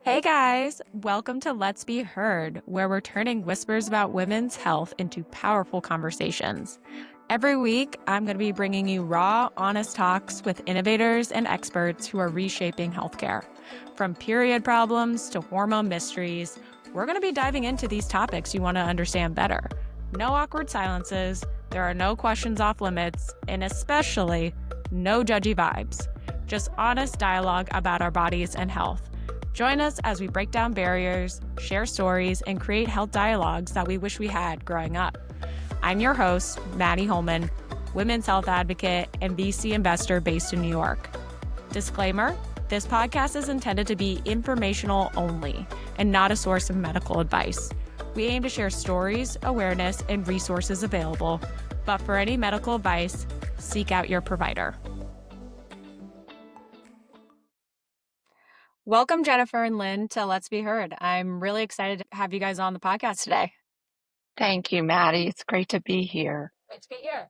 Hey guys, welcome to Let's Be Heard, where we're turning whispers about women's health into powerful conversations. Every week, I'm going to be bringing you raw, honest talks with innovators and experts who are reshaping healthcare. From period problems to hormone mysteries, we're going to be diving into these topics you want to understand better. No awkward silences, there are no questions off limits, and especially no judgy vibes. Just honest dialogue about our bodies and health. Join us as we break down barriers, share stories, and create health dialogues that we wish we had growing up. I'm your host, Maddie Holman, women's health advocate and VC investor based in New York. Disclaimer, this podcast is intended to be informational only and not a source of medical advice. We aim to share stories, awareness, and resources available, but for any medical advice, seek out your provider. Welcome, Jennifer and Lynn, to Let's Be Heard. I'm really excited to have you guys on the podcast today. Thank you, Maddie. It's great to be here. Great to be here.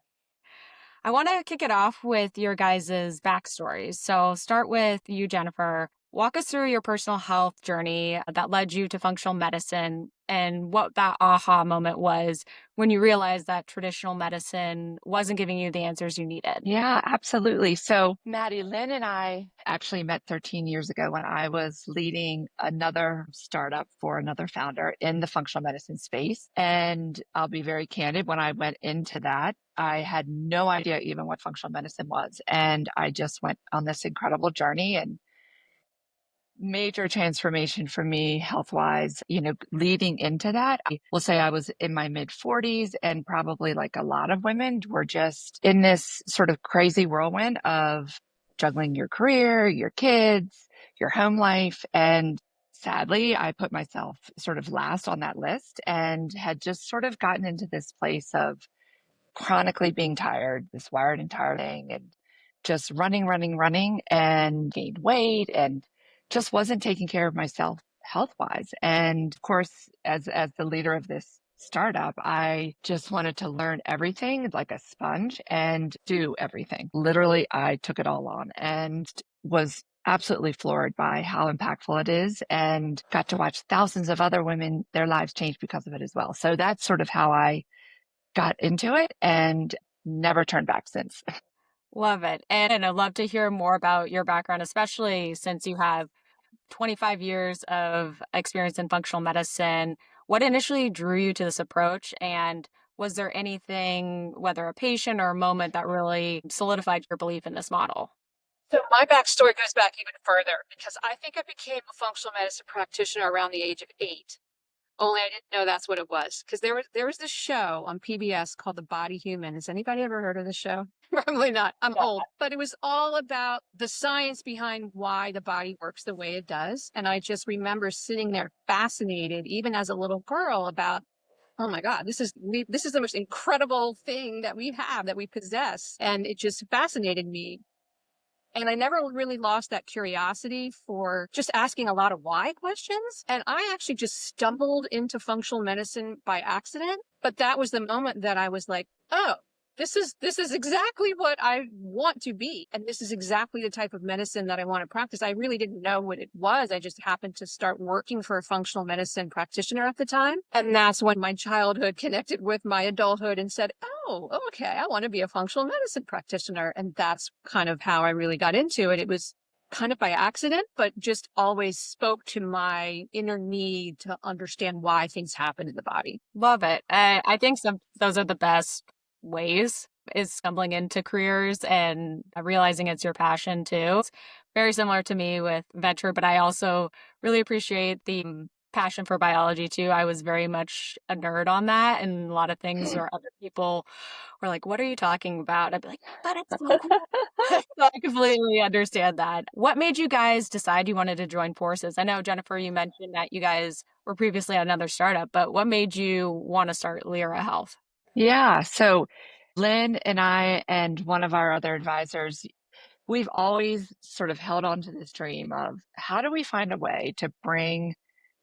I want to kick it off with your guys' backstories. So start with you, Jennifer. Walk us through your personal health journey that led you to functional medicine and what that aha moment was when you realized that traditional medicine wasn't giving you the answers you needed. Yeah, absolutely. So Maddie, Lynn and I actually met 13 years ago when I was leading another startup for another founder in the functional medicine space. And I'll be very candid, when I went into that, I had no idea even what functional medicine was. And I just went on this incredible journey and major transformation for me health-wise, leading into that. I will say I was in my mid 40s, and probably like a lot of women were just in this sort of crazy whirlwind of juggling your career, your kids, your home life. And sadly, I put myself sort of last on that list and had just sort of gotten into this place of chronically being tired, this wired and tired thing, and just running, and gained weight and just wasn't taking care of myself health-wise. And of course, as the leader of this startup, I just wanted to learn everything like a sponge and do everything. Literally, I took it all on and was absolutely floored by how impactful it is, and got to watch thousands of other women, their lives change because of it as well. So that's sort of how I got into it and never turned back since. Love it. And I'd love to hear more about your background, especially since you have 25 years of experience in functional medicine. What initially drew you to this approach? And was there anything, whether a patient or a moment, that really solidified your belief in this model? So my backstory goes back even further, because I think I became a functional medicine practitioner around the age of 8. Only I didn't know that's what it was, because there was this show on PBS called The Body Human. Has anybody ever heard of this show? Probably not. I'm old. But it was all about the science behind why the body works the way it does. And I just remember sitting there fascinated, even as a little girl, about, oh my God, this is the most incredible thing that we have, that we possess. And it just fascinated me. And I never really lost that curiosity for just asking a lot of why questions. And I actually just stumbled into functional medicine by accident. But that was the moment that I was like, oh, this is exactly what I want to be. And this is exactly the type of medicine that I want to practice. I really didn't know what it was. I just happened to start working for a functional medicine practitioner at the time. And that's when my childhood connected with my adulthood and said, oh, okay, I want to be a functional medicine practitioner. And that's kind of how I really got into it. It was kind of by accident, but just always spoke to my inner need to understand why things happen in the body. Love it. I think those are the best ways, is stumbling into careers and realizing it's your passion too. It's very similar to me with venture, but I also really appreciate the passion for biology too. I was very much a nerd on that, and a lot of things where other people were like, what are you talking about? I'd be like, but it's so cool. So I completely understand that. What made you guys decide you wanted to join forces? I know, Jennifer, you mentioned that you guys were previously at another startup, but what made you want to start LERA Health? Yeah. So Lynn and I and one of our other advisors, we've always sort of held on to this dream of, how do we find a way to bring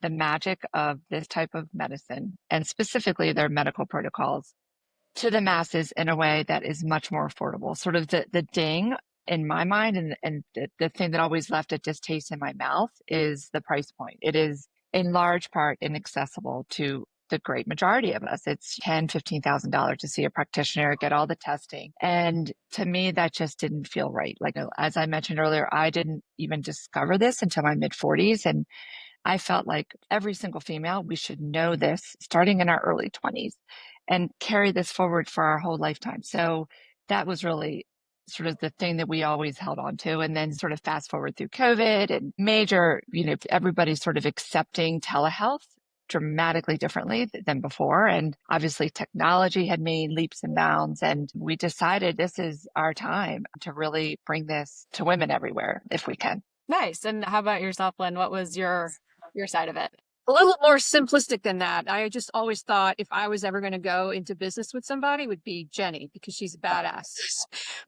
the magic of this type of medicine, and specifically their medical protocols, to the masses in a way that is much more affordable. Sort of the ding in my mind, and the thing that always left a distaste in my mouth is the price point. It is in large part inaccessible to the great majority of us. It's $10,000, $15,000 to see a practitioner, get all the testing. And to me, that just didn't feel right. Like, as I mentioned earlier, I didn't even discover this until my mid 40s. And I felt like every single female, we should know this starting in our early 20s and carry this forward for our whole lifetime. So that was really sort of the thing that we always held on to. And then sort of fast forward through COVID and major, everybody's sort of accepting telehealth dramatically differently than before. And obviously technology had made leaps and bounds. And we decided this is our time to really bring this to women everywhere if we can. Nice. And how about yourself, Lynn? What was your side of it? A little more simplistic than that. I just always thought if I was ever going to go into business with somebody, it would be Jenny, because she's a badass.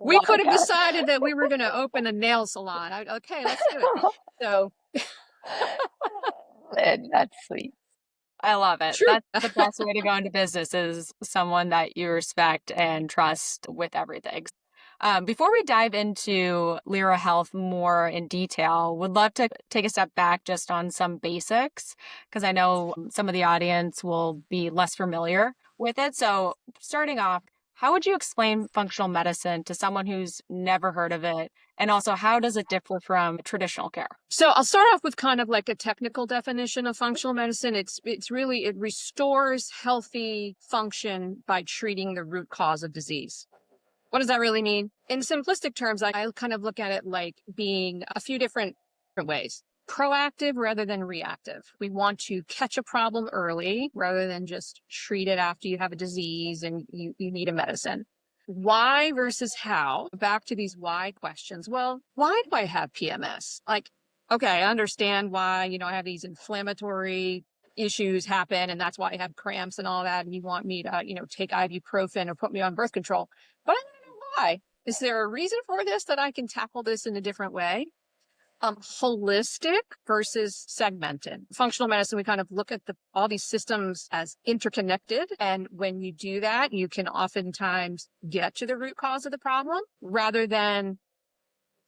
We could have decided that we were going to open a nail salon. Okay, let's do it. So that's sweet. I love it. True. That's the best way to go into business, is someone that you respect and trust with everything. Before we dive into LERA Health more in detail, would love to take a step back just on some basics, because I know some of the audience will be less familiar with it. So starting off, how would you explain functional medicine to someone who's never heard of it? And also, how does it differ from traditional care? So I'll start off with kind of like a technical definition of functional medicine. It's really, it restores healthy function by treating the root cause of disease. What does that really mean? In simplistic terms, I kind of look at it like being a few different ways. Proactive rather than reactive. We want to catch a problem early rather than just treat it after you have a disease and you need a medicine. Why versus how? Back to these why questions. Well, why do I have PMS? Like, okay, I understand why, I have these inflammatory issues happen, and that's why I have cramps and all that, and you want me to, take ibuprofen or put me on birth control. But I want to know why. Is there a reason for this that I can tackle this in a different way? Holistic versus segmented. Functional medicine, we kind of look at all these systems as interconnected. And when you do that, you can oftentimes get to the root cause of the problem rather than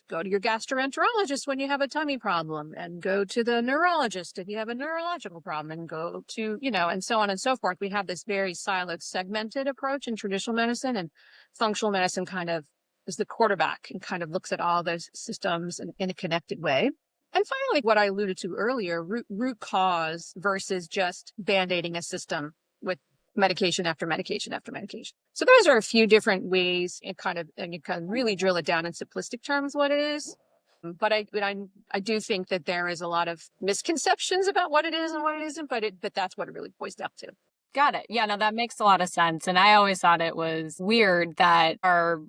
go to your gastroenterologist when you have a tummy problem, and go to the neurologist if you have a neurological problem, and go to, and so on and so forth. We have this very siloed, segmented approach in traditional medicine, and functional medicine kind of is the quarterback and kind of looks at all those systems in a connected way. And finally, what I alluded to earlier, root cause versus just band-aiding a system with medication after medication after medication. So those are a few different ways, and you can really drill it down in simplistic terms what it is. But I do think that there is a lot of misconceptions about what it is and what it isn't, but that's what it really boils down to. Got it. Yeah, no, that makes a lot of sense. And I always thought it was weird that our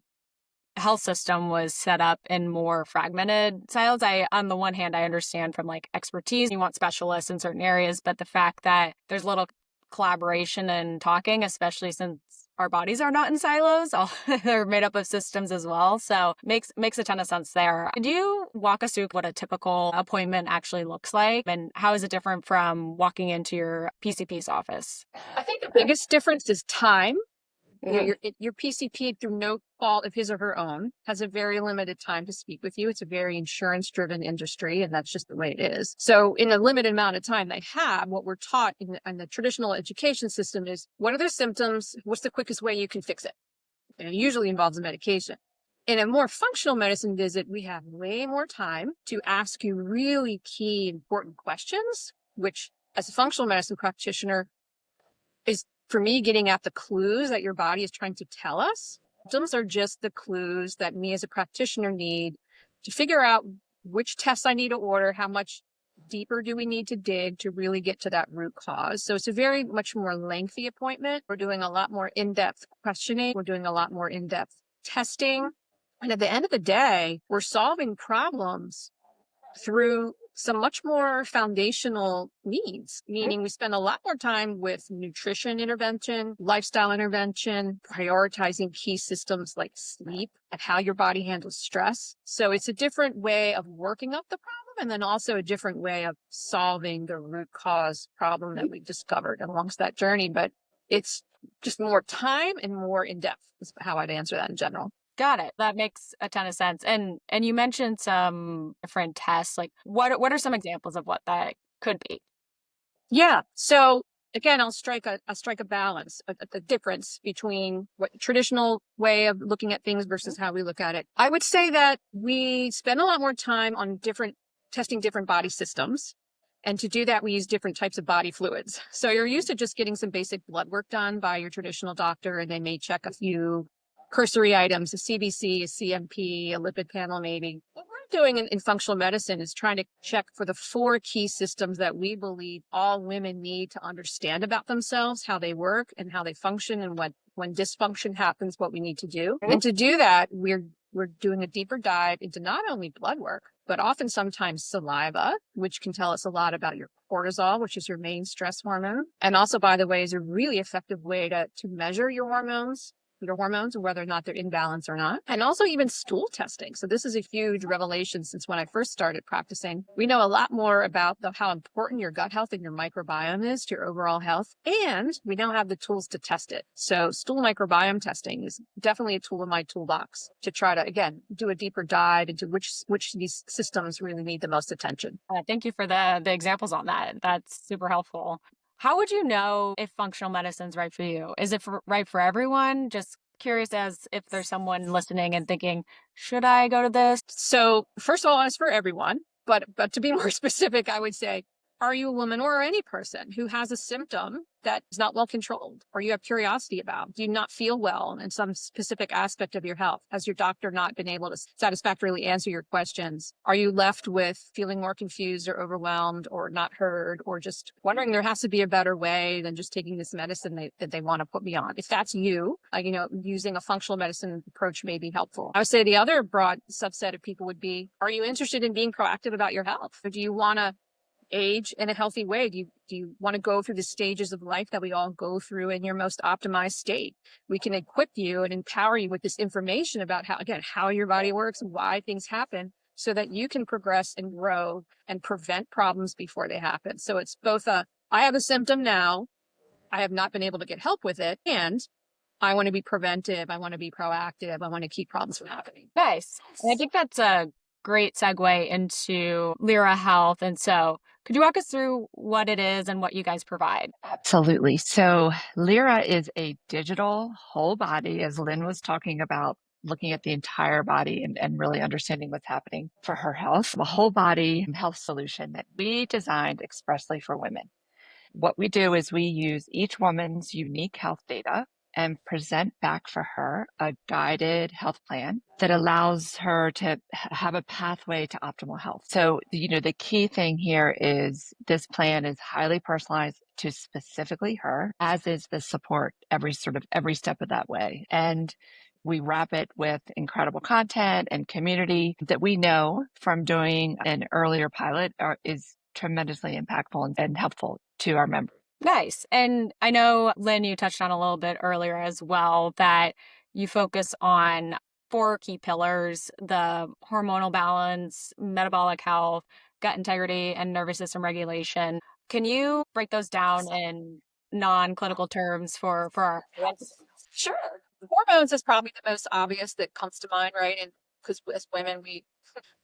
health system was set up in more fragmented silos. On the one hand, I understand from like expertise, you want specialists in certain areas, but the fact that there's little collaboration and talking, especially since our bodies are not in silos, they're made up of systems as well. So makes a ton of sense there. Could you walk us through what a typical appointment actually looks like, and how is it different from walking into your PCP's office? I think the biggest difference is time. Your PCP, through no fault of his or her own, has a very limited time to speak with you. It's a very insurance-driven industry, and that's just the way it is. So in a limited amount of time they have, what we're taught in the traditional education system is, what are their symptoms? What's the quickest way you can fix it? And it usually involves a medication. In a more functional medicine visit, we have way more time to ask you really key, important questions, which as a functional medicine practitioner is, for me, getting at the clues that your body is trying to tell us. Symptoms are just the clues that me as a practitioner need to figure out which tests I need to order, how much deeper do we need to dig to really get to that root cause. So it's a very much more lengthy appointment. We're doing a lot more in-depth questioning. We're doing a lot more in-depth testing. And at the end of the day, we're solving problems through some much more foundational needs, meaning we spend a lot more time with nutrition intervention, lifestyle intervention, prioritizing key systems like sleep and how your body handles stress. So it's a different way of working up the problem, and then also a different way of solving the root cause problem that we discovered alongst that journey. But it's just more time and more in depth is how I'd answer that in general. Got it. That makes a ton of sense. And you mentioned some different tests. Like what are some examples of what that could be? Yeah. So again, I'll strike a balance, the difference between what traditional way of looking at things versus how we look at it. I would say that we spend a lot more time on testing different body systems. And to do that, we use different types of body fluids. So you're used to just getting some basic blood work done by your traditional doctor, and they may check a few cursory items, a CBC, a CMP, a lipid panel, maybe. What we're doing in functional medicine is trying to check for the 4 key systems that we believe all women need to understand about themselves, how they work and how they function, and when dysfunction happens, what we need to do. And to do that, we're doing a deeper dive into not only blood work, but often sometimes saliva, which can tell us a lot about your cortisol, which is your main stress hormone. And also, by the way, is a really effective way to measure your hormones, whether or not they're in balance or not. And also even stool testing. So this is a huge revelation since when I first started practicing. We know a lot more about how important your gut health and your microbiome is to your overall health. And we now have the tools to test it. So stool microbiome testing is definitely a tool in my toolbox to try to, again, do a deeper dive into which of these systems really need the most attention. Thank you for the examples on that. That's super helpful. How would you know if functional medicine's right for you? Is it right for everyone? Just curious as if there's someone listening and thinking, should I go to this? So first of all, it's for everyone, but to be more specific, I would say, are you a woman or any person who has a symptom that is not well controlled or you have curiosity about? Do you not feel well in some specific aspect of your health? Has your doctor not been able to satisfactorily answer your questions? Are you left with feeling more confused or overwhelmed or not heard or just wondering there has to be a better way than just taking this medicine that they want to put me on? If that's you, using a functional medicine approach may be helpful. I would say the other broad subset of people would be, are you interested in being proactive about your health? Or do you want to age in a healthy way? Do you want to go through the stages of life that we all go through in your most optimized state? We can equip you and empower you with this information about how your body works, why things happen, so that you can progress and grow and prevent problems before they happen. So it's both I have a symptom now, I have not been able to get help with it, and I want to be preventive, I want to be proactive, I want to keep problems from happening. Nice. And I think that's a great segue into LERA Health. And so could you walk us through what it is and what you guys provide? Absolutely. So LERA is a digital whole body, as Lynn was talking about, looking at the entire body and really understanding what's happening for her health, a whole body health solution that we designed expressly for women. What we do is we use each woman's unique health data and present back for her a guided health plan that allows her to have a pathway to optimal health. So, the key thing here is this plan is highly personalized to specifically her, as is the support every step of that way. And we wrap it with incredible content and community that we know from doing an earlier pilot is tremendously impactful and helpful to our members. Nice. And I know, Lynn, you touched on a little bit earlier as well that you focus on 4 key pillars: the hormonal balance, metabolic health, gut integrity, and nervous system regulation. Can you break those down in non-clinical terms for our audience? Sure. Hormones is probably the most obvious that comes to mind, right? And because as women,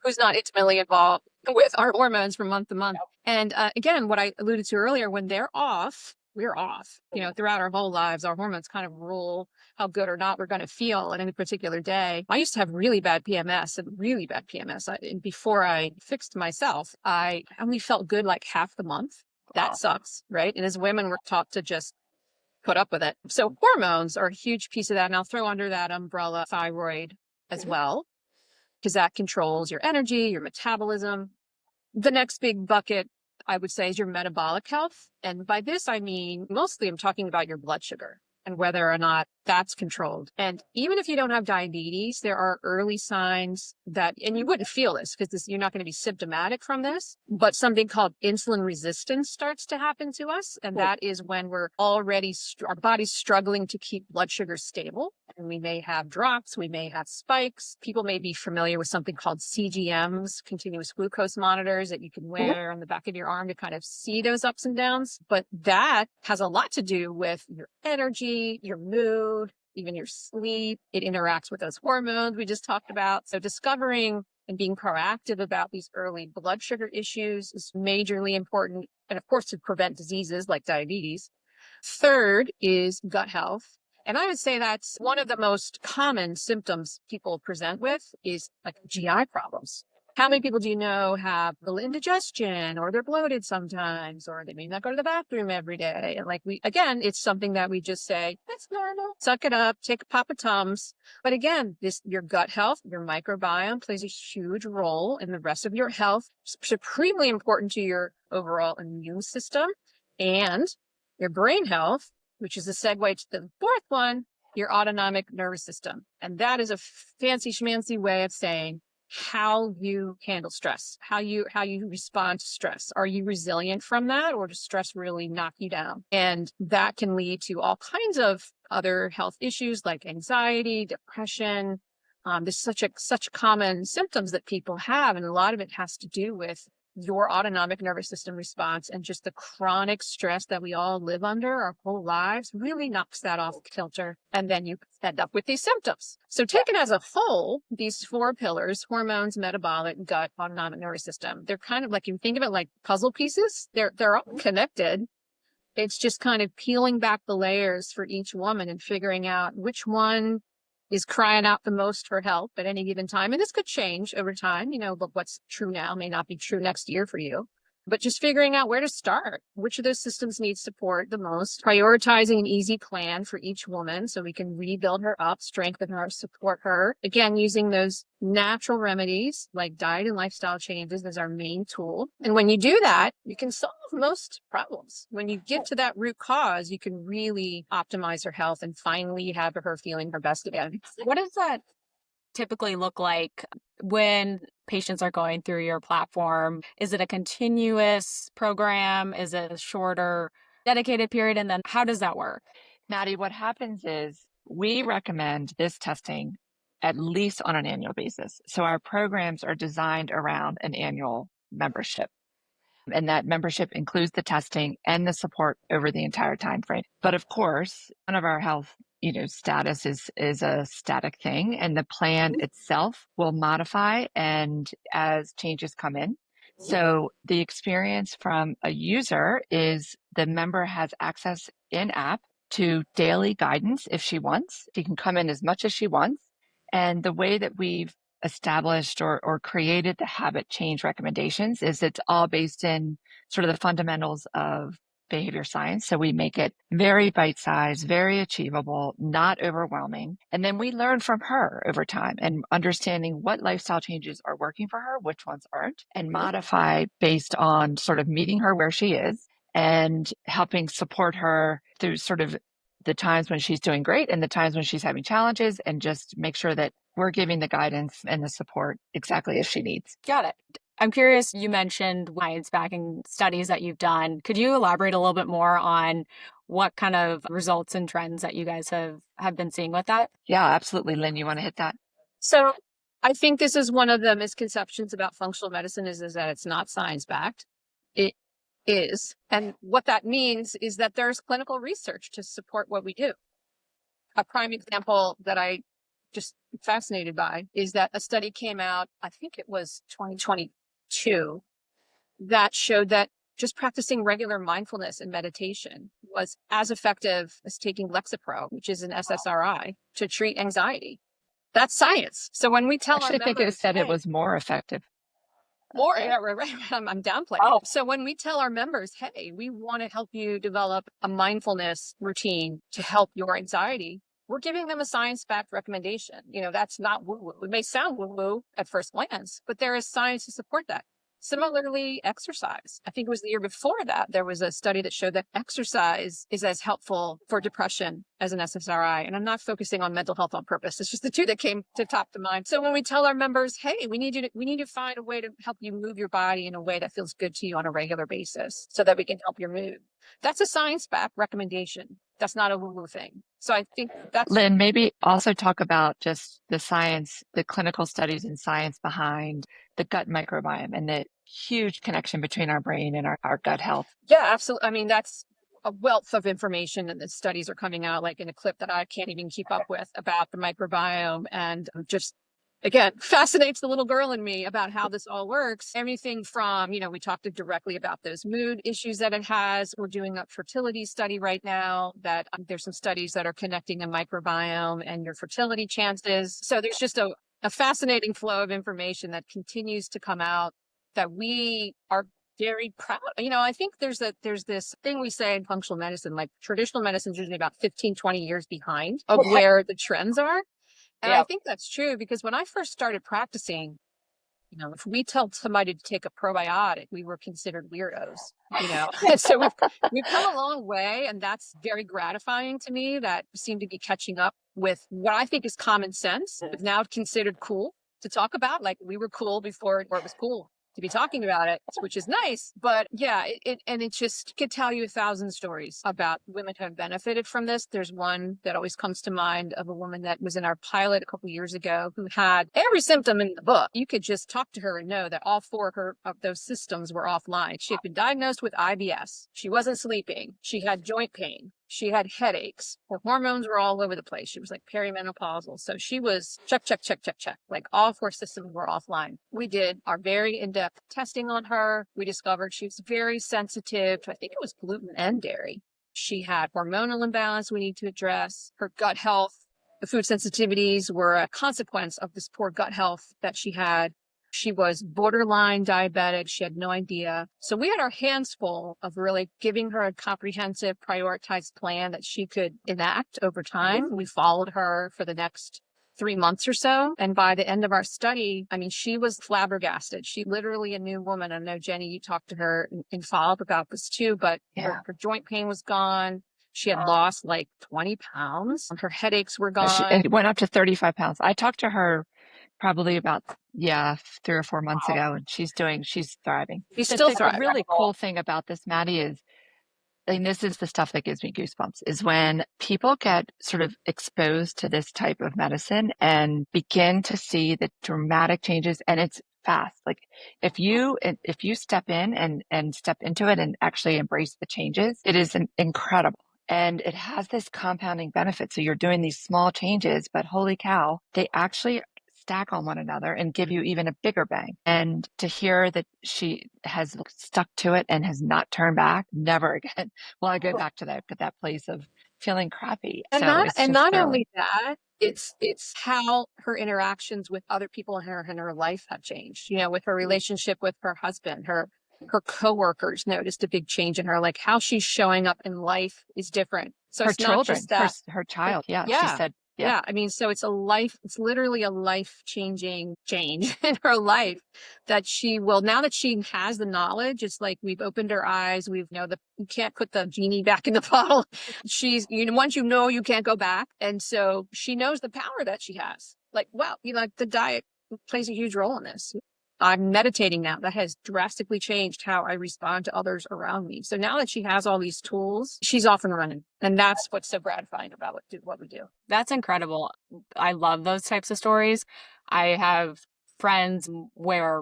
who's not intimately involved with our hormones from month to month. And again, what I alluded to earlier, when they're off, we're off. Throughout our whole lives, our hormones kind of rule how good or not we're going to feel at any particular day. I used to have really bad PMS. And before I fixed myself, I only felt good like half the month. That sucks, right? And as women, we're taught to just put up with it. So hormones are a huge piece of that. And I'll throw under that umbrella thyroid as well, because that controls your energy, your metabolism. The next big bucket, I would say, is your metabolic health. And by this, I mean, mostly I'm talking about your blood sugar and whether or not that's controlled. And even if you don't have diabetes, there are early signs that, and you wouldn't feel this because you're not going to be symptomatic from this, but something called insulin resistance starts to happen to us. And that is when we're already, our body's struggling to keep blood sugar stable. And we may have drops, we may have spikes. People may be familiar with something called CGMs, continuous glucose monitors that you can wear on the back of your arm to kind of see those ups and downs. But that has a lot to do with your energy, your mood, even your sleep. It interacts with those hormones we just talked about. So discovering and being proactive about these early blood sugar issues is majorly important. And of course, to prevent diseases like diabetes. Third is gut health. And I would say that's one of the most common symptoms people present with is like GI problems. How many people do you know have a little indigestion, or they're bloated sometimes, or they may not go to the bathroom every day? And like again, it's something that we just say, that's normal. Suck it up, take a pop of Tums. But again, your gut health, your microbiome plays a huge role in the rest of your health, supremely important to your overall immune system and your brain health, which is a segue to the fourth one, your autonomic nervous system. And that is a fancy schmancy way of saying how you handle stress, how you respond to stress. Are you resilient from that, or does stress really knock you down? And that can lead to all kinds of other health issues like anxiety, depression. There's such common symptoms that people have, and a lot of it has to do with your autonomic nervous system response, and just the chronic stress that we all live under our whole lives really knocks that off kilter. And then you end up with these symptoms. So taken as a whole, these four pillars, hormones, metabolic, gut, autonomic nervous system, they're kind of like, you think of it like puzzle pieces. They're all connected. It's just kind of peeling back the layers for each woman and figuring out which one is crying out the most for help at any given time. And this could change over time. But what's true now may not be true next year for you. But just figuring out where to start, which of those systems need support the most, prioritizing an easy plan for each woman so we can rebuild her up, strengthen her, support her. Again, using those natural remedies like diet and lifestyle changes as our main tool. And when you do that, you can solve most problems. When you get to that root cause, you can really optimize her health and finally have her feeling her best again. What does that typically look like when patients are going through your platform? Is it a continuous program? Is it a shorter dedicated period? And then how does that work? Maddie, what happens is we recommend this testing at least on an annual basis. So our programs are designed around an annual membership. And that membership includes the testing and the support over the entire time frame. But of course, none of our health status is a static thing, and the plan itself will modify and as changes come in. So the experience from a user is the member has access in app to daily guidance if she wants. She can come in as much as she wants. And the way that we've established or created the habit change recommendations is it's all based in sort of the fundamentals of behavior science. So we make it very bite-sized, very achievable, not overwhelming. And then we learn from her over time and understanding what lifestyle changes are working for her, which ones aren't, and modify based on sort of meeting her where she is and helping support her through sort of the times when she's doing great and the times when she's having challenges, and just make sure that we're giving the guidance and the support exactly as she needs. Got it. I'm curious, you mentioned science backing studies that you've done. Could you elaborate a little bit more on what kind of results and trends that you guys have been seeing with that? Yeah, absolutely. Lynn, you want to hit that? So I think this is one of the misconceptions about functional medicine is that it's not science backed. It is. And what that means is that there's clinical research to support what we do. A prime example that I just fascinated by is that a study came out, I think it was 2022, that showed that just practicing regular mindfulness and meditation was as effective as taking Lexapro, which is an SSRI, to treat anxiety. That's science. So when we tell I our think members, it said it was more effective. right. I'm downplaying. Oh. So when we tell our members, hey, we want to help you develop a mindfulness routine to help your anxiety, we're giving them a science-backed recommendation. That's not woo-woo. It may sound woo-woo at first glance, but there is science to support that. Similarly, exercise. I think it was the year before that, there was a study that showed that exercise is as helpful for depression as an SSRI. And I'm not focusing on mental health on purpose. It's just the two that came to top of mind. So when we tell our members, hey, we need to find a way to help you move your body in a way that feels good to you on a regular basis so that we can help your mood. That's a science-backed recommendation. That's not a woo-woo thing. So I think that's... Lynn, maybe also talk about just the science, the clinical studies and science behind the gut microbiome and the huge connection between our brain and our gut health. Yeah, absolutely. I mean, that's a wealth of information, and the studies are coming out like in a clip that I can't even keep up with about the microbiome, and just again fascinates the little girl in me about how this all works. Everything from, we talked directly about those mood issues that it has. We're doing a fertility study right now that there's some studies that are connecting a microbiome and your fertility chances. So there's just a fascinating flow of information that continues to come out that we are very proud. I think there's this thing we say in functional medicine, like traditional medicine is usually about 15, 20 years behind of where the trends are. And I think that's true because when I first started practicing, if we told somebody to take a probiotic, we were considered weirdos, And so we've come a long way, and that's very gratifying to me that we seem to be catching up with what I think is common sense, but now considered cool to talk about. Like we were cool before it was cool to be talking about it, which is nice. But yeah, it just could tell you 1,000 stories about women who have benefited from this. There's one that always comes to mind of a woman that was in our pilot a couple years ago who had every symptom in the book. You could just talk to her and know that all four of those systems were offline. She had been diagnosed with IBS. She wasn't sleeping. She had joint pain. She had headaches. Her hormones were all over the place. She was like perimenopausal. So she was check. Like all four systems were offline. We did our very in-depth testing on her. We discovered she was very sensitive to, I think it was gluten and dairy. She had hormonal imbalance we need to address. Her gut health, the food sensitivities were a consequence of this poor gut health that she had. She was borderline diabetic. She had no idea. So we had our hands full of really giving her a comprehensive, prioritized plan that she could enact over time. We followed her for the next 3 months or so. And by the end of our study, she was flabbergasted. She literally a new woman. I know, Jenny, you talked to her in follow-up about this too, but her joint pain was gone. She had lost like 20 pounds. Her headaches were gone. It went up to 35 pounds. I talked to her probably about 3 or 4 months ago, and she's thriving. She's still thriving. The really cool thing about this, Maddie, is, and this is the stuff that gives me goosebumps, is when people get sort of exposed to this type of medicine and begin to see the dramatic changes, and it's fast. Like if you step in and step into it and actually embrace the changes, it is incredible. And it has this compounding benefit. So you're doing these small changes, but holy cow, they actually stack on one another and give you even a bigger bang. And to hear that she has stuck to it and has not turned back, never again will I go back to that place of feeling crappy. And not only that, it's how her interactions with other people in her life have changed. With her relationship with her husband, her coworkers noticed a big change in her, like how she's showing up in life is different. So her it's children, not just that. her child. She said, so it's literally a life-changing change in her life that now that she has the knowledge, it's like we've opened her eyes. You can't put the genie back in the bottle. Once you can't go back. And so she knows the power that she has. Like, wow, the diet plays a huge role in this. I'm meditating now. That has drastically changed how I respond to others around me. So now that she has all these tools, she's off and running. And that's what's so gratifying about what we do. That's incredible. I love those types of stories. I have friends where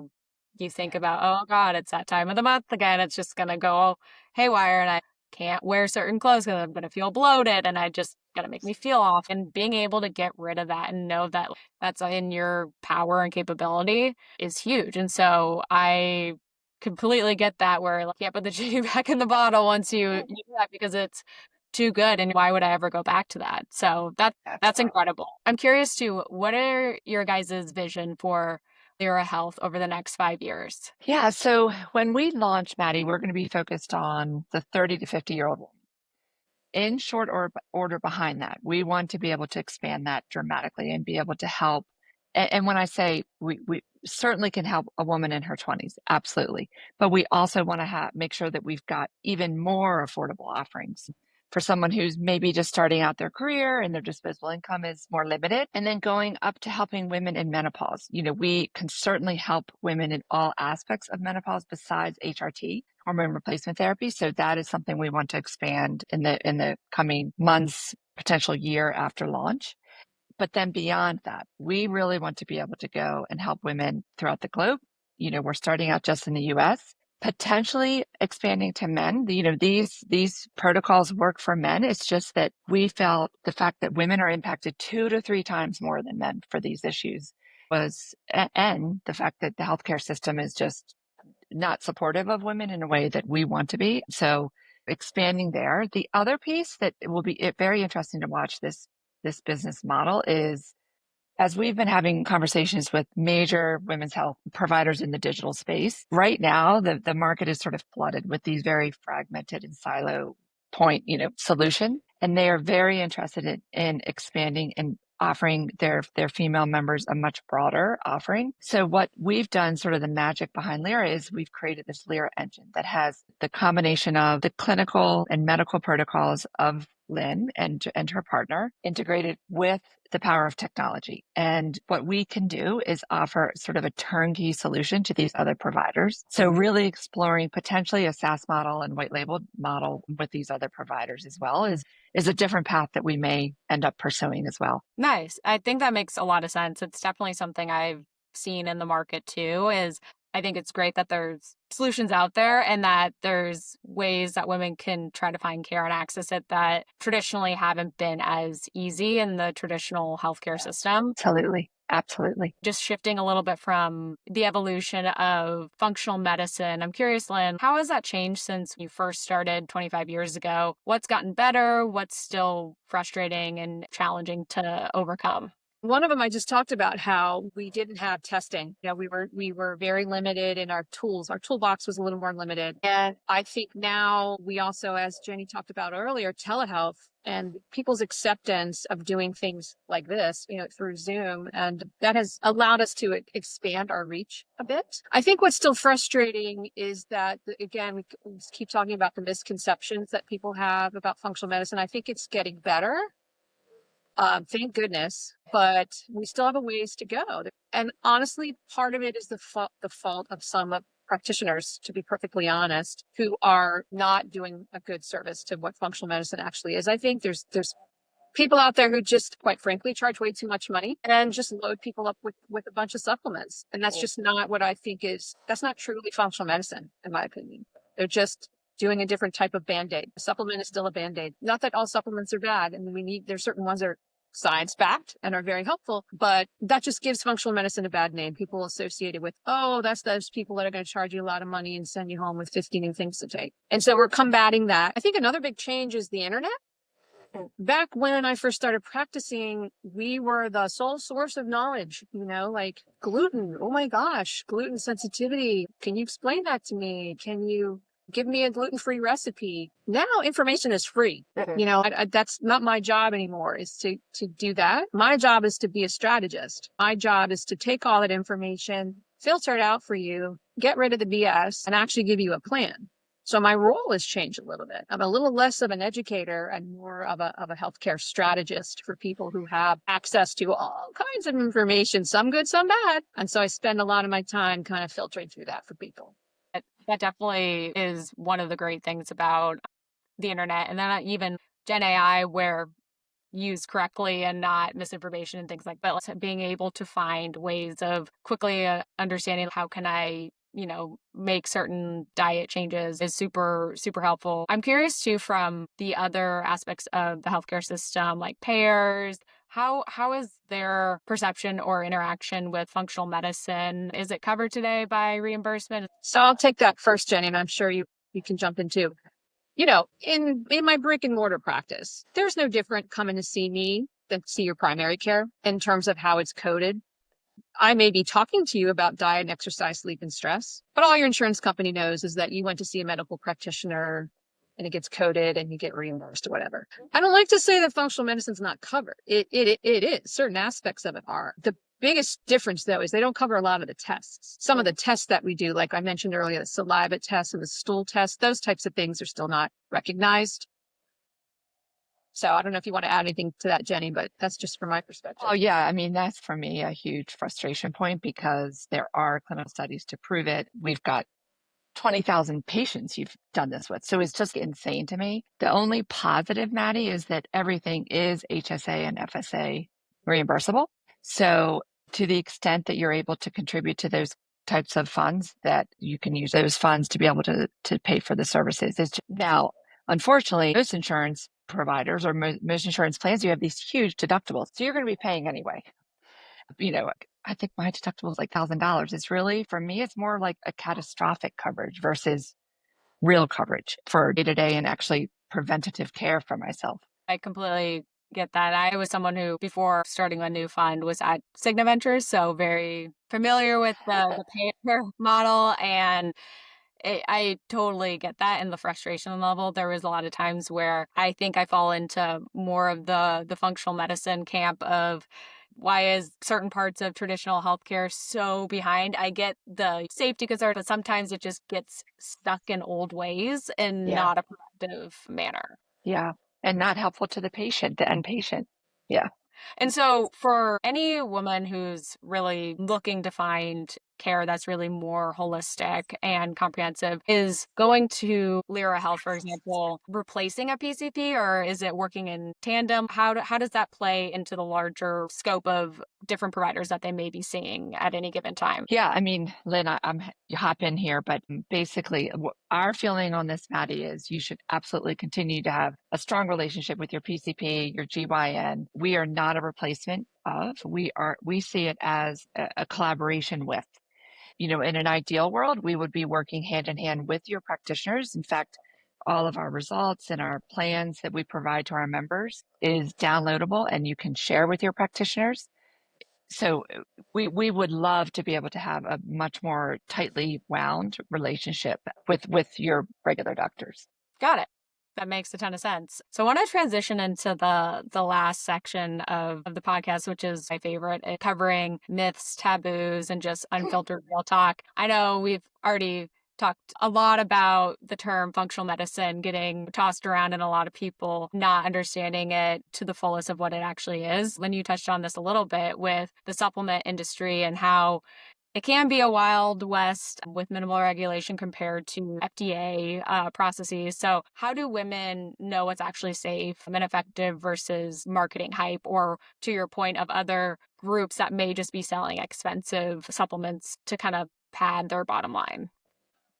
you think about, oh God, it's that time of the month again. It's just going to go haywire and I can't wear certain clothes because I'm going to feel bloated and I just going to make me feel off. And being able to get rid of that and know that that's in your power and capability is huge. And so I completely get that where you can't put the genie back in the bottle once you do that because it's too good. And why would I ever go back to that? So that's incredible. I'm curious too, what are your guys' vision for LERA Health over the next 5 years? Yeah. So when we launch, Maddie, we're going to be focused on the 30 to 50-year-old woman. In short order behind that, we want to be able to expand that dramatically and be able to help. And when I say we certainly can help a woman in her 20s, absolutely. But we also want to make sure that we've got even more affordable offerings for someone who's maybe just starting out their career and their disposable income is more limited. And then going up to helping women in menopause. We can certainly help women in all aspects of menopause besides HRT, hormone replacement therapy. So that is something we want to expand in the coming months, potential year after launch. But then beyond that, we really want to be able to go and help women throughout the globe. We're starting out just in the US, potentially expanding to men. These protocols work for men. It's just that we felt the fact that women are impacted 2 to 3 times more than men for these issues and the fact that the healthcare system is just not supportive of women in a way that we want to be. So expanding there. The other piece that will be very interesting to watch this business model is, as we've been having conversations with major women's health providers in the digital space, right now the market is sort of flooded with these very fragmented and silo point, solution. And they are very interested in expanding and offering their female members a much broader offering. So what we've done, sort of the magic behind LERA, is we've created this LERA engine that has the combination of the clinical and medical protocols of Lynn and her partner integrated with the power of technology. And what we can do is offer sort of a turnkey solution to these other providers. So really exploring potentially a SaaS model and white labeled model with these other providers as well is a different path that we may end up pursuing as well. Nice. I think that makes a lot of sense. It's definitely something I've seen in the market too, is I think it's great that there's solutions out there and that there's ways that women can try to find care and access it that traditionally haven't been as easy in the traditional healthcare system. Absolutely. Just shifting a little bit from the evolution of functional medicine. I'm curious, Lynn, how has that changed since you first started 25 years ago? What's gotten better? What's still frustrating and challenging to overcome? One of them I just talked about, how we didn't have testing. We were very limited in our tools. Our toolbox was a little more limited. And I think now we also, as Jenny talked about earlier, telehealth and people's acceptance of doing things like this, through Zoom. And that has allowed us to expand our reach a bit. I think what's still frustrating is that, again, we keep talking about the misconceptions that people have about functional medicine. I think it's getting better. Thank goodness, but we still have a ways to go. And honestly, part of it is the fault of some practitioners, to be perfectly honest, who are not doing a good service to what functional medicine actually is. I think there's people out there who just, quite frankly, charge way too much money and just load people up with a bunch of supplements. And that's just not what I think that's not truly functional medicine, in my opinion. They're just doing a different type of Band-Aid. A supplement is still a Band-Aid. Not that all supplements are bad. And there's certain ones that are science-backed and are very helpful, but that just gives functional medicine a bad name. People associate it with, that's those people that are going to charge you a lot of money and send you home with 50 new things to take. And so we're combating that. I think another big change is the internet. Back when I first started practicing, we were the sole source of knowledge, like gluten. Oh my gosh, gluten sensitivity. Can you explain that to me? Can you give me a gluten-free recipe? Now information is free. That's not my job anymore, is to do that. My job is to be a strategist. My job is to take all that information, filter it out for you, get rid of the BS, and actually give you a plan. So my role has changed a little bit. I'm a little less of an educator and more of a healthcare strategist for people who have access to all kinds of information, some good, some bad. And so I spend a lot of my time kind of filtering through that for people. That definitely is one of the great things about the internet. And then even Gen AI, where used correctly and not misinformation and things like that. Being able to find ways of quickly understanding how can I make certain diet changes is super, super helpful. I'm curious too, from the other aspects of the healthcare system, like payers, how is their perception or interaction with functional medicine? Is it covered today by reimbursement? So I'll take that first, Jenny, and I'm sure you can jump in too. In my brick and mortar practice, there's no different coming to see me than see your primary care in terms of how it's coded. I may be talking to you about diet and exercise, sleep, and stress, but all your insurance company knows is that you went to see a medical practitioner and it gets coded and you get reimbursed or whatever. I don't like to say that functional medicine's not covered. It is. Certain aspects of it are. The biggest difference, though, is they don't cover a lot of the tests. Some of the tests that we do, like I mentioned earlier, the saliva test and the stool test, those types of things are still not recognized. So I don't know if you want to add anything to that, Jenny, but that's just from my perspective. Oh, yeah. I mean, that's for me a huge frustration point because there are clinical studies to prove it. We've got 20,000 patients you've done this with. So it's just insane to me. The only positive, Maddie, is that everything is HSA and FSA reimbursable. So to the extent that you're able to contribute to those types of funds that you can use those funds to be able to pay for the services. Now, unfortunately, most insurance providers or most insurance plans, you have these huge deductibles. So you're going to be paying anyway. I think my deductible is like $1,000. It's really, for me, it's more like a catastrophic coverage versus real coverage for day-to-day and actually preventative care for myself. I completely get that. I was someone who, before starting a new fund, was at Cigna Ventures, so very familiar with the payer model. And I totally get that and the frustration level. There was a lot of times where I think I fall into more of the functional medicine camp of why is certain parts of traditional healthcare so behind? I get the safety concern, but sometimes it just gets stuck in old ways and Yeah. not a productive manner. Yeah. And not helpful to the patient, the end patient. Yeah. And so for any woman who's really looking to find care that's really more holistic and comprehensive, is going to LERA Health, for example, replacing a PCP, or is it working in tandem? How does that play into the larger scope of different providers that they may be seeing at any given time? Yeah. I mean, Lynn, you hop in here, but basically our feeling on this, Maddie, is you should absolutely continue to have a strong relationship with your PCP, your GYN. We are not a replacement of, we see it as a collaboration with. In an ideal world, we would be working hand in hand with your practitioners. In fact, all of our results and our plans that we provide to our members is downloadable and you can share with your practitioners. So we would love to be able to have a much more tightly wound relationship with your regular doctors. Got it. That makes a ton of sense. So I want to transition into the last section of the podcast, which is my favorite, covering myths, taboos, and just unfiltered real talk. I know we've already talked a lot about the term functional medicine getting tossed around and a lot of people not understanding it to the fullest of what it actually is. Lynn, you touched on this a little bit with the supplement industry and how it can be a wild west with minimal regulation compared to FDA processes. So how do women know what's actually safe and effective versus marketing hype, or to your point of other groups that may just be selling expensive supplements to kind of pad their bottom line?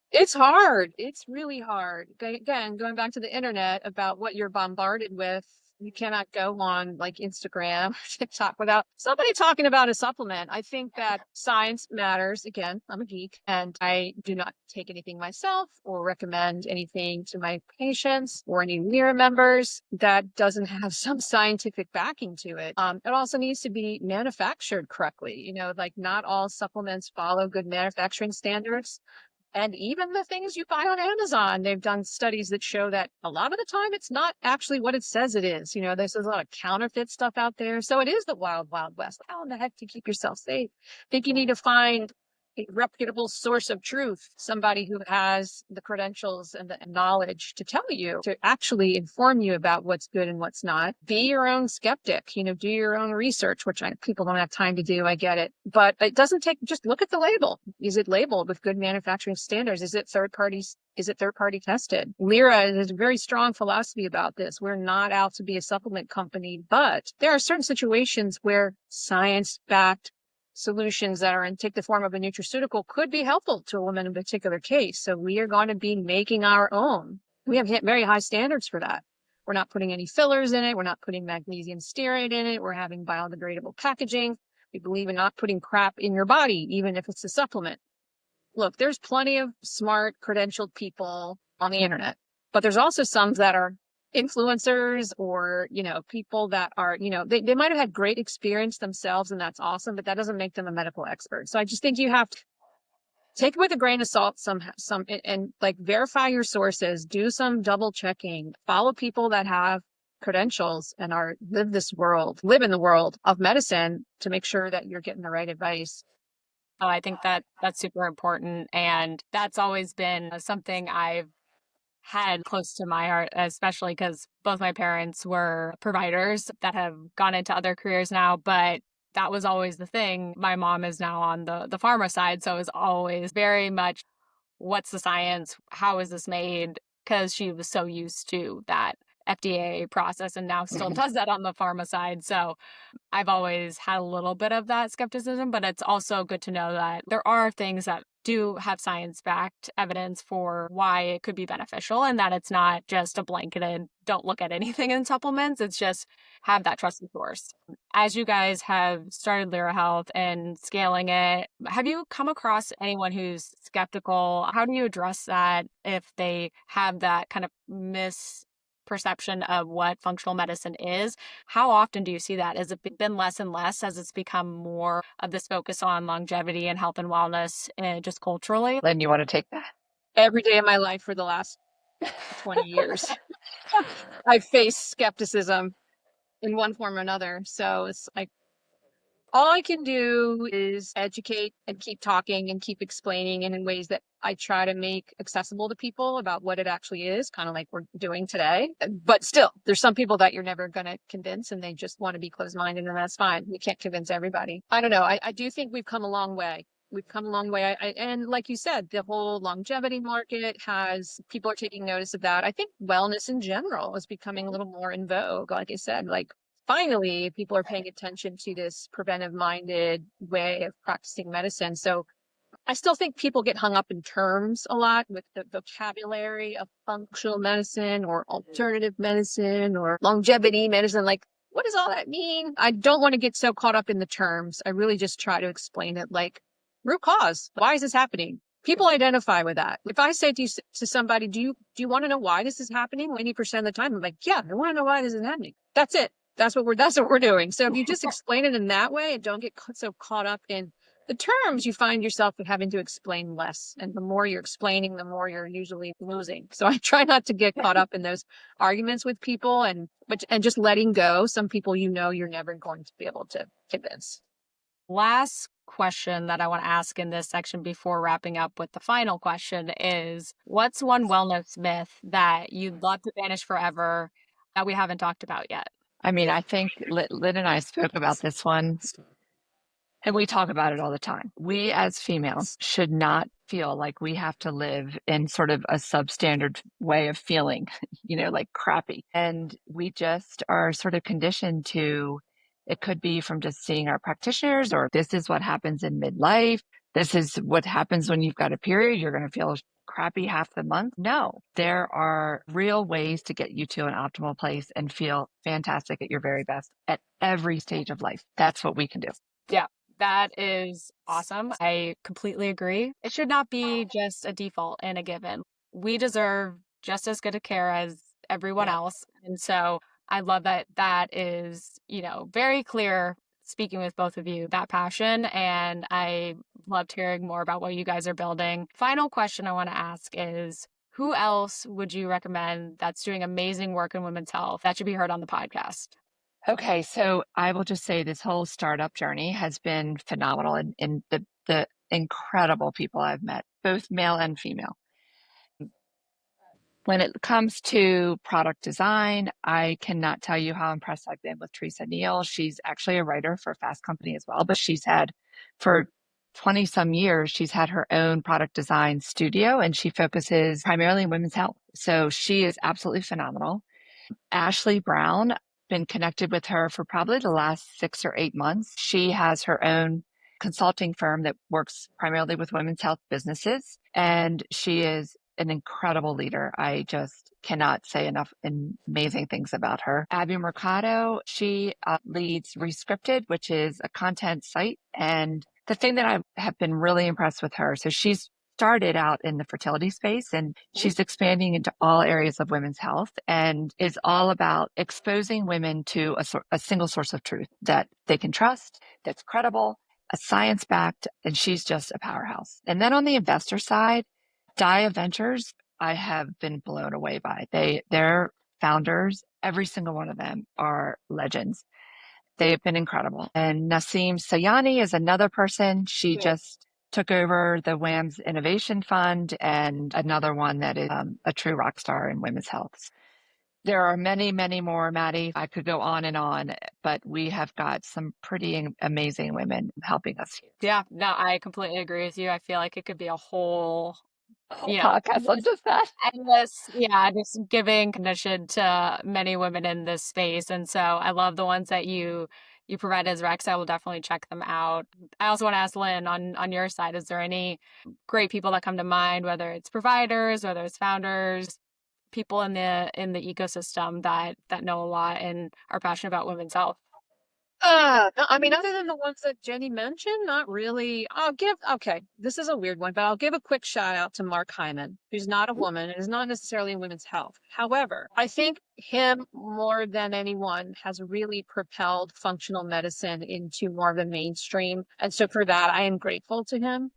It's hard. It's really hard. Again, going back to the internet about what you're bombarded with, you cannot go on like Instagram, TikTok without somebody talking about a supplement. I think that science matters. Again, I'm a geek and I do not take anything myself or recommend anything to my patients or any LERA members that doesn't have some scientific backing to it. It also needs to be manufactured correctly. Like not all supplements follow good manufacturing standards. And even the things you buy on Amazon, they've done studies that show that a lot of the time it's not actually what it says it is. There's a lot of counterfeit stuff out there. So it is the wild, wild west. How in the heck to keep yourself safe? I think you need to find a reputable source of truth, somebody who has the credentials and the knowledge to tell you, to actually inform you about what's good and what's not. Be your own skeptic, do your own research, which people don't have time to do. I get it. But it doesn't take, just look at the label. Is it labeled with good manufacturing standards? Is it third party tested? LERA has a very strong philosophy about this. We're not out to be a supplement company, but there are certain situations where science-backed solutions that take the form of a nutraceutical could be helpful to a woman in a particular case. So we are going to be making our own. We have very high standards for that. We're not putting any fillers in it. We're not putting magnesium stearate in it. We're having biodegradable packaging. We believe in not putting crap in your body, even if it's a supplement. Look, there's plenty of smart, credentialed people on the internet, but there's also some that are influencers or, people that are, they might have had great experience themselves and that's awesome, but that doesn't make them a medical expert. So I just think you have to take it with a grain of salt and like verify your sources, do some double checking, follow people that have credentials and live in the world of medicine to make sure that you're getting the right advice. Oh, I think that's super important. And that's always been something I've had close to my heart, especially because both my parents were providers that have gone into other careers now. But that was always the thing. My mom is now on the pharma side. So it was always very much, what's the science? How is this made? Because she was so used to that. FDA process and now still does that on the pharma side. So I've always had a little bit of that skepticism, but it's also good to know that there are things that do have science-backed evidence for why it could be beneficial and that it's not just a blanketed, don't look at anything in supplements. It's just have that trusted source. As you guys have started LERA Health and scaling it, have you come across anyone who's skeptical? How do you address that if they have that kind of misperception of what functional medicine is? How often do you see that? Has it been less and less as it's become more of this focus on longevity and health and wellness just culturally? Lynn, you want to take that? Every day of my life for the last 20 years, I've faced skepticism in one form or another. So it's like, all I can do is educate and keep talking and keep explaining, and in ways that I try to make accessible to people about what it actually is, kind of like we're doing today. But still, there's some people that you're never going to convince and they just want to be closed-minded, and that's fine. You can't convince everybody. I don't know. I do think we've come a long way. We've come a long way. And like you said, the whole longevity market people are taking notice of that. I think wellness in general is becoming a little more in vogue. Like I said, like, finally, people are paying attention to this preventive minded way of practicing medicine. So I still think people get hung up in terms a lot with the vocabulary of functional medicine or alternative medicine or longevity medicine. Like, what does all that mean? I don't want to get so caught up in the terms. I really just try to explain it like root cause. Why is this happening? People identify with that. If I say to somebody, do you want to know why this is happening? 90% of the time, I'm like, yeah, I want to know why this is happening. That's it. That's what we're doing. So if you just explain it in that way and don't get so caught up in the terms, you find yourself having to explain less. And the more you're explaining, the more you're usually losing. So I try not to get caught up in those arguments with people and just letting go some people you're never going to be able to convince. Last question that I want to ask in this section before wrapping up with the final question is, what's one wellness myth that you'd love to banish forever that we haven't talked about yet? I mean, I think Lynn and I spoke about this one, and we talk about it all the time. We as females should not feel like we have to live in sort of a substandard way of feeling, like crappy. And we just are sort of conditioned to, it could be from just seeing our practitioners, or this is what happens in midlife. This is what happens when you've got a period. You're going to feel crappy half the month. No, there are real ways to get you to an optimal place and feel fantastic at your very best at every stage of life. That's what we can do. Yeah. That is awesome. I completely agree. It should not be just a default and a given. We deserve just as good a care as everyone else. And so I love that that is, very clear speaking with both of you, that passion. And I loved hearing more about what you guys are building. Final question I want to ask is, who else would you recommend that's doing amazing work in women's health that should be heard on the podcast? Okay, so I will just say this whole startup journey has been phenomenal, and the incredible people I've met, both male and female. When it comes to product design, I cannot tell you how impressed I've been with Teresa Neal. She's actually a writer for Fast Company as well, but for 20 some years, she's had her own product design studio, and she focuses primarily on women's health. So she is absolutely phenomenal. Ashley Brown, been connected with her for probably the last 6 or 8 months. She has her own consulting firm that works primarily with women's health businesses, and she is an incredible leader. I just cannot say enough amazing things about her. Abby Mercado, she leads Rescripted, which is a content site. And the thing that I have been really impressed with her, so she's started out in the fertility space, and she's expanding into all areas of women's health and is all about exposing women to a single source of truth that they can trust, that's credible, a science-backed, and she's just a powerhouse. And then on the investor side, Dia Ventures, I have been blown away by. Their founders, every single one of them are legends. They have been incredible. And Naseem Sayani is another person. She just took over the WAMS Innovation Fund, and another one that is a true rock star in women's health. There are many, many more, Maddie. I could go on, but we have got some pretty amazing women helping us here. Yeah, no, I completely agree with you. I feel like it could be a whole A whole Yeah. podcast on just that. And this, yeah, just giving condition to many women in this space. And so I love the ones that you provide as Rex. I will definitely check them out. I also want to ask Lynn on your side, is there any great people that come to mind, whether it's providers, whether it's founders, people in the ecosystem that know a lot and are passionate about women's health? No, I mean, other than the ones that Jenny mentioned, not really. Okay, this is a weird one, but I'll give a quick shout out to Mark Hyman, who's not a woman and is not necessarily in women's health. However, I think him more than anyone has really propelled functional medicine into more of the mainstream. And so for that, I am grateful to him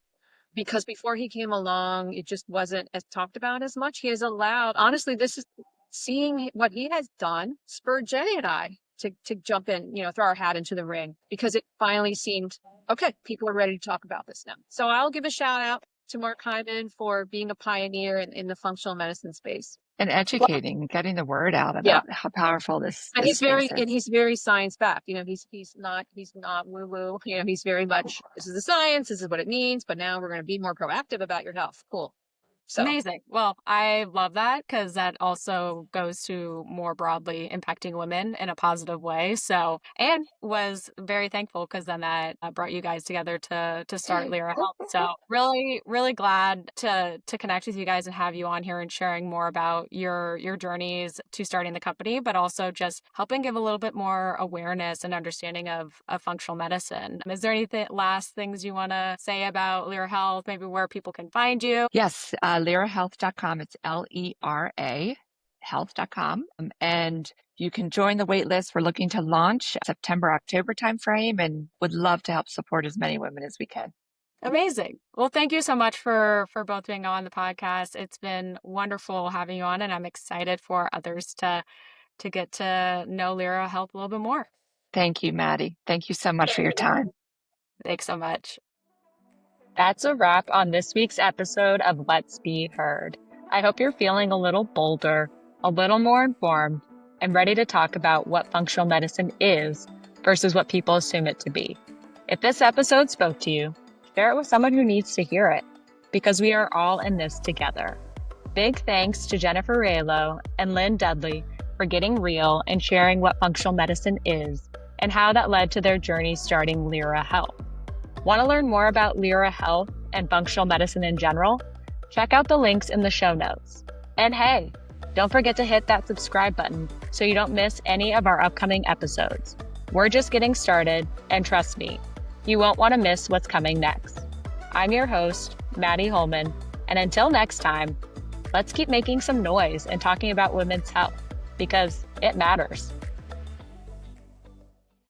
because before he came along, it just wasn't as talked about as much. He has allowed, honestly, this is seeing what he has done spurred Jenny and I to jump in, throw our hat into the ring because it finally seemed, okay, people are ready to talk about this now. So I'll give a shout out to Mark Hyman for being a pioneer in the functional medicine space. And educating, getting the word out Yeah. about how powerful this And space is. he's very science backed. He's not woo woo. He's very much, this is the science, this is what it means, but now we're going to be more proactive about your health. Cool. So Amazing. Well, I love that because that also goes to more broadly impacting women in a positive way. So, and was very thankful because then that brought you guys together to start LERA Health. So, really, really glad to connect with you guys and have you on here and sharing more about your journeys to starting the company, but also just helping give a little bit more awareness and understanding of functional medicine. Is there anything last things you want to say about LERA Health? Maybe where people can find you? Yes, lerahealth.com. It's LERA health.com. And you can join the wait list. We're looking to launch September, October timeframe and would love to help support as many women as we can. Amazing. Well, thank you so much for both being on the podcast. It's been wonderful having you on, and I'm excited for others to get to know LERA Health a little bit more. Thank you, Maddie. Thank you so much for your time. Thanks so much. That's a wrap on this week's episode of Let's Be Heard. I hope you're feeling a little bolder, a little more informed, and ready to talk about what functional medicine is versus what people assume it to be. If this episode spoke to you, share it with someone who needs to hear it, because we are all in this together. Big thanks to Jennifer Realo and Lynn Dudley for getting real and sharing what functional medicine is and how that led to their journey starting LERA Health. Want to learn more about LERA Health and functional medicine in general? Check out the links in the show notes. And hey, don't forget to hit that subscribe button so you don't miss any of our upcoming episodes. We're just getting started, and trust me, you won't want to miss what's coming next. I'm your host, Maddie Holman, and until next time, let's keep making some noise and talking about women's health because it matters.